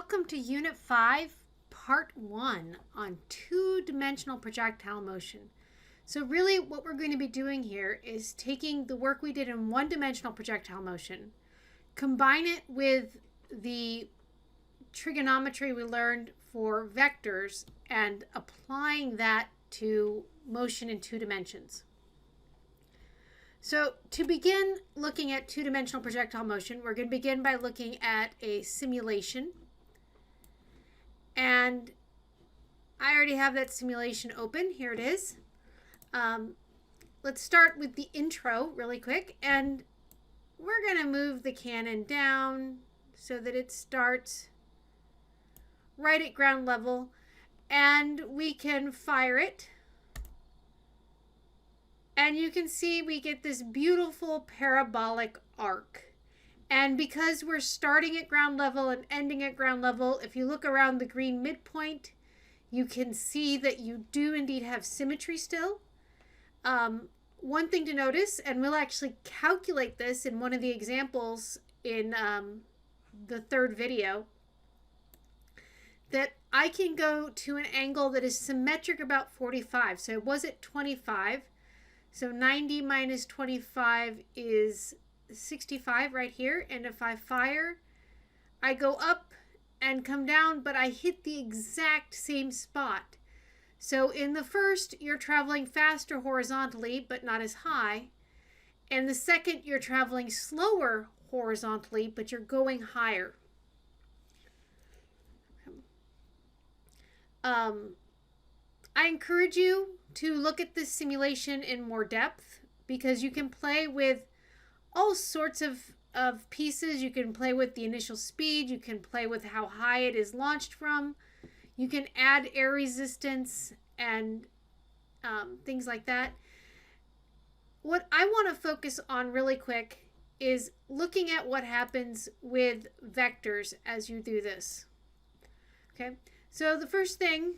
welcome to Unit 5, Part 1 on two-dimensional projectile motion. So really what we're going to be doing here is taking the work we did in one-dimensional projectile motion, combine it with the trigonometry we learned for vectors, and applying that to motion in two dimensions. So to begin looking at two-dimensional projectile motion, we're going to begin by looking at a simulation. And I already have that simulation open. Here it is. Let's start with the intro really quick. And we're going to move the cannon down so that it starts right at ground level. And we can fire it. And you can see we get this beautiful parabolic arc. And because we're starting at ground level and ending at ground level, if you look around the green midpoint, you can see that you do indeed have symmetry still. One thing to notice, and we'll actually calculate this in one of the examples in the third video, that I can go to an angle that is symmetric about 45. So it was at 25. So 90 minus 25 is 65 right here. And if I fire, I go up and come down, but I hit the exact same spot. So in the first, you're traveling faster horizontally, but not as high. And the second, you're traveling slower horizontally, but you're going higher. I encourage you to look at this simulation in more depth, because you can play with all sorts of pieces. You can play with the initial speed. You can play with how high it is launched from. You can add air resistance and things like that. What I want to focus on really quick is looking at what happens with vectors as you do this. Okay, so the first thing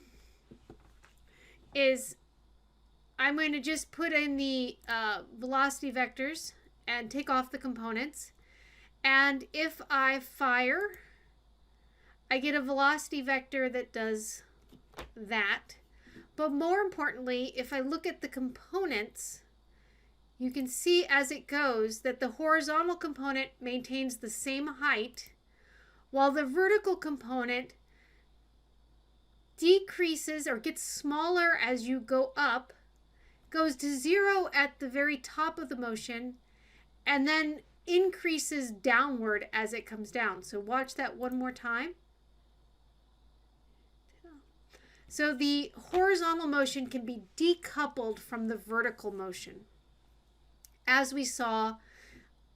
is I'm going to just put in the velocity vectors and take off the components. And if I fire, I get a velocity vector that does that. But more importantly, if I look at the components, you can see as it goes that the horizontal component maintains the same height, while the vertical component decreases or gets smaller as you go up, goes to 0 at the very top of the motion, and then increases downward as it comes down. So watch that one more time. So the horizontal motion can be decoupled from the vertical motion, as we saw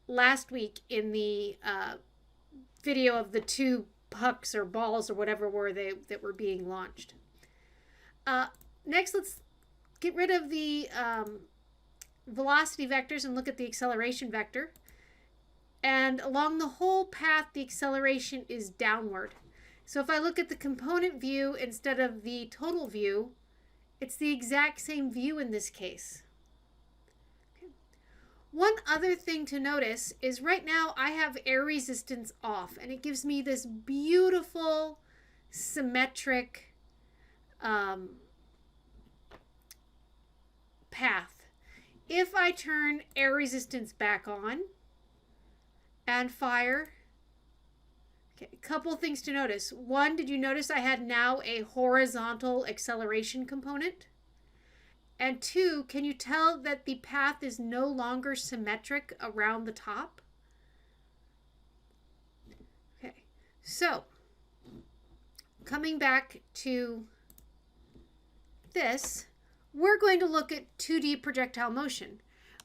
last week in the video of the two pucks or balls or whatever that were being launched. Next, let's get rid of the velocity vectors and look at the acceleration vector. And along the whole path, the acceleration is downward. So if I look at the component view instead of the total view, it's the exact same view in this case. Okay. One other thing to notice is right now I have air resistance off, and it gives me this beautiful symmetric path. If I turn air resistance back on and fire, okay, a couple things to notice. One, did you notice I had now a horizontal acceleration component? And two, can you tell that the path is no longer symmetric around the top? Okay, so coming back to this, we're going to look at 2D projectile motion.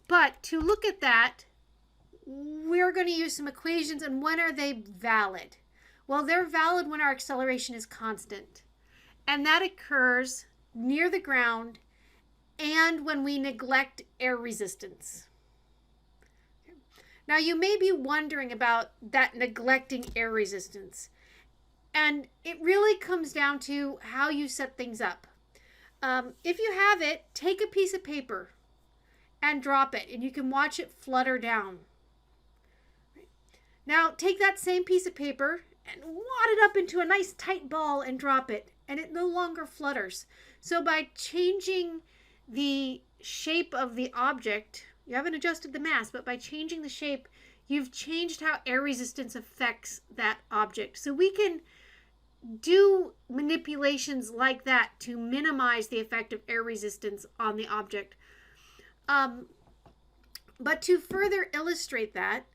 But to look at that, we're going to use some equations. And when are they valid? Well, they're valid when our acceleration is constant. And that occurs near the ground and when we neglect air resistance. Now, you may be wondering about that neglecting air resistance. And it really comes down to how you set things up. If you have it, take a piece of paper and drop it, and you can watch it flutter down. Now take that same piece of paper and wad it up into a nice tight ball and drop it, and it no longer flutters. So by changing the shape of the object, you haven't adjusted the mass, but by changing the shape, you've changed how air resistance affects that object. So we can do manipulations like that to minimize the effect of air resistance on the object. But to further illustrate that,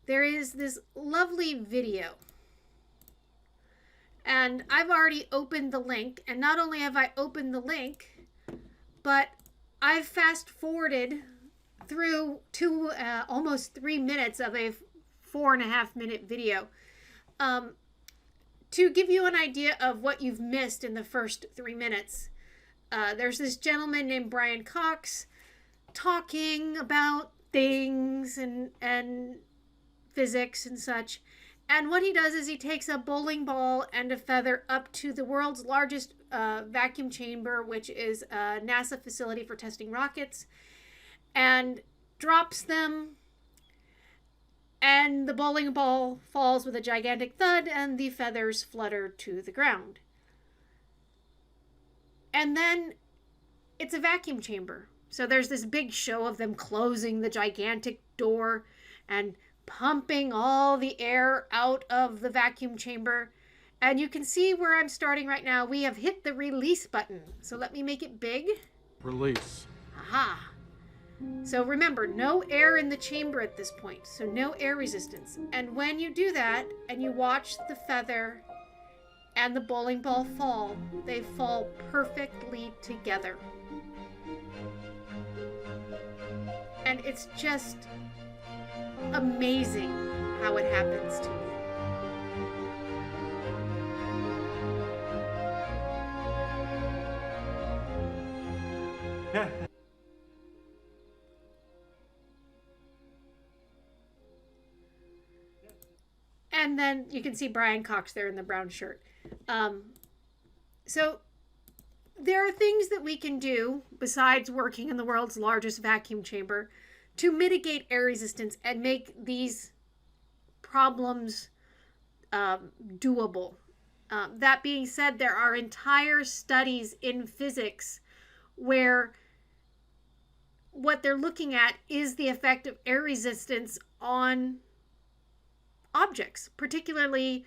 there is this lovely video. And I've already opened the link. And not only have I opened the link, but I've fast forwarded through to almost 3 minutes of a 4.5-minute video to give you an idea of what you've missed in the first 3 minutes. There's this gentleman named Brian Cox talking about things and physics and such. And what he does is he takes a bowling ball and a feather up to the world's largest vacuum chamber, which is a NASA facility for testing rockets, and drops them. And the bowling ball falls with a gigantic thud, and the feathers flutter to the ground. And then it's a vacuum chamber. So there's this big show of them closing the gigantic door and pumping all the air out of the vacuum chamber. And you can see where I'm starting right now. We have hit the release button. So let me make it big. Release. Aha. So remember, no air in the chamber at this point. So no air resistance. And when you do that and you watch the feather and the bowling ball fall, they fall perfectly together. And it's just amazing how it happens to me. And then you can see Brian Cox there in the brown shirt. So there are things that we can do besides working in the world's largest vacuum chamber to mitigate air resistance and make these problems doable. That being said, there are entire studies in physics where what they're looking at is the effect of air resistance on objects, particularly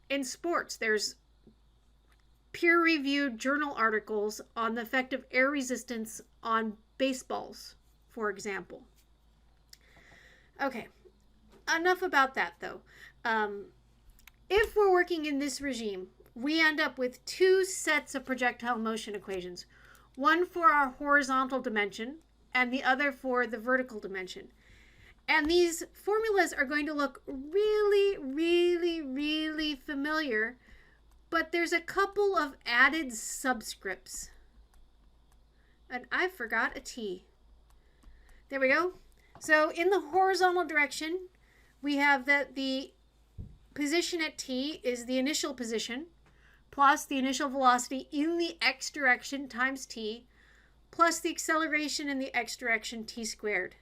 in sports. There's peer-reviewed journal articles on the effect of air resistance on baseballs, for example. Okay, enough about that though. If we're working in this regime, we end up with two sets of projectile motion equations, one for our horizontal dimension and the other for the vertical dimension. And these formulas are going to look really, really, really familiar, but there's a couple of added subscripts. And I forgot a T. There we go. So in the horizontal direction, we have that the position at T is the initial position plus the initial velocity in the x direction times T plus the acceleration in the x direction T squared.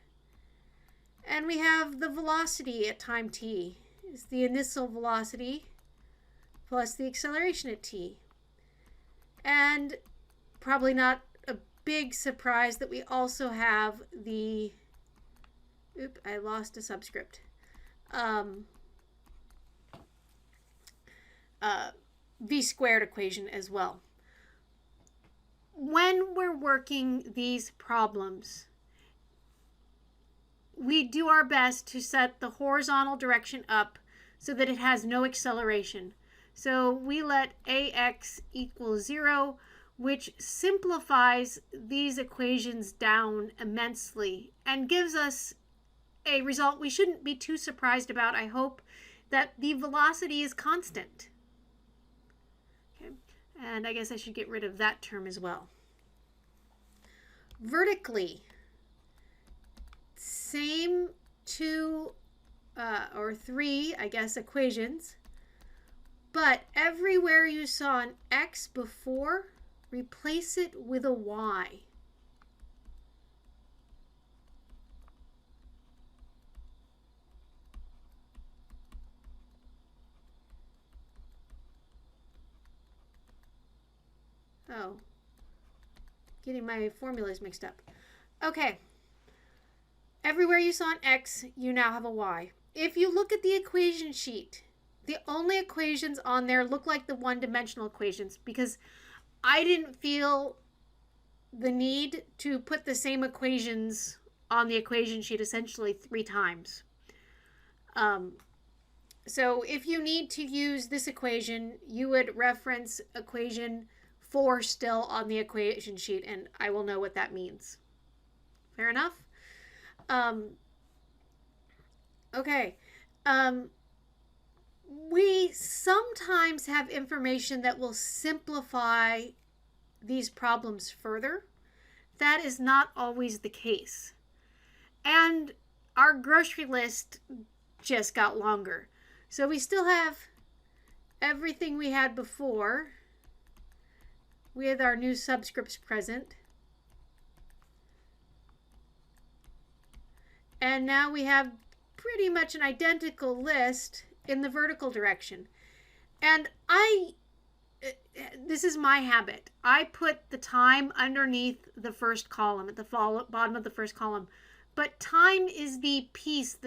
And we have the velocity at time T is the initial velocity plus the acceleration at T. And probably not a big surprise that we also have the, I lost a subscript. V squared equation as well. When we're working these problems, we do our best to set the horizontal direction up so that it has no acceleration. So we let AX equal 0, which simplifies these equations down immensely and gives us a result we shouldn't be too surprised about, I hope, that the velocity is constant. Okay. And I guess I should get rid of that term as well. Vertically, same two or three, I guess, equations, but everywhere you saw an X before, replace it with a Y. Oh, getting my formulas mixed up. Okay. Everywhere you saw an X, you now have a Y. If you look at the equation sheet, the only equations on there look like the one-dimensional equations because I didn't feel the need to put the same equations on the equation sheet essentially 3 times. So if you need to use this equation, you would reference equation 4 still on the equation sheet, and I will know what that means. Fair enough? Okay. We sometimes have information that will simplify these problems further. That is not always the case. And our grocery list just got longer. So we still have everything we had before with our new subscripts present. And now we have pretty much an identical list in the vertical direction. And this is my habit. I put the time underneath the first column, at the bottom of the first column. But time is the piece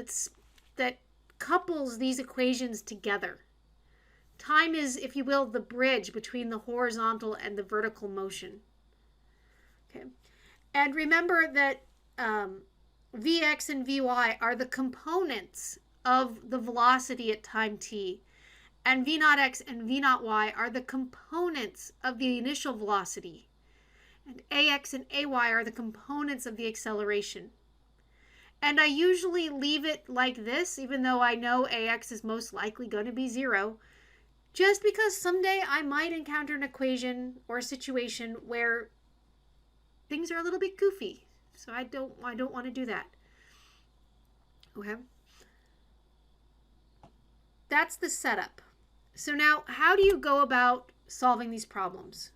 that couples these equations together. Time is, if you will, the bridge between the horizontal and the vertical motion. Okay. And remember that Vx and Vy are the components of the velocity at time t. And v0x and v0y are the components of the initial velocity. And ax and ay are the components of the acceleration. And I usually leave it like this, even though I know ax is most likely going to be 0, just because someday I might encounter an equation or a situation where things are a little bit goofy. So I don't want to do that. Okay. That's the setup. So now, how do you go about solving these problems?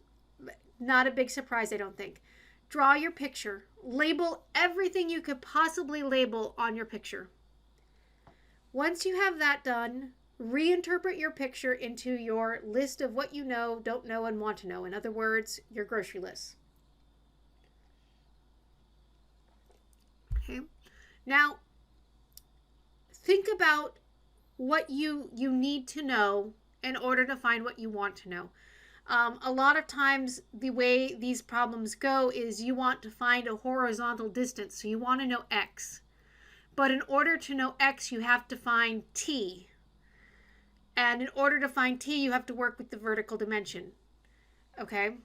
Not a big surprise, I don't think. Draw your picture. Label everything you could possibly label on your picture. Once you have that done, reinterpret your picture into your list of what you know, don't know, and want to know. In other words, your grocery list. Okay. Now, think about what you need to know in order to find what you want to know. A lot of times the way these problems go is you want to find a horizontal distance, so you want to know x. But in order to know x, you have to find t. And in order to find t, you have to work with the vertical dimension. Okay?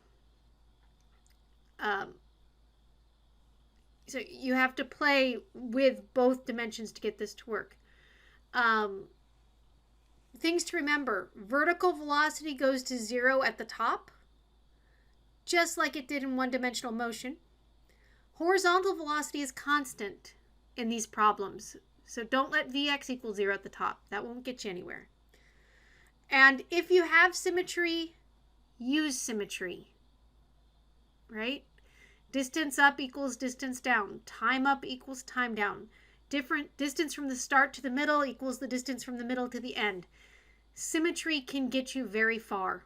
So you have to play with both dimensions to get this to work. Things to remember. Vertical velocity goes to 0 at the top, just like it did in one-dimensional motion. Horizontal velocity is constant in these problems, so don't let Vx equal 0 at the top. That won't get you anywhere. And if you have symmetry, use symmetry, right? Distance up equals distance down. Time up equals time down. Different distance from the start to the middle equals the distance from the middle to the end. Symmetry can get you very far.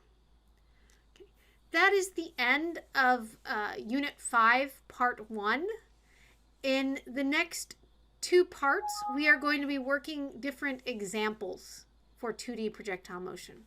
Okay. That is the end of Unit 5, Part 1. In the next 2 parts, we are going to be working different examples for 2D projectile motion.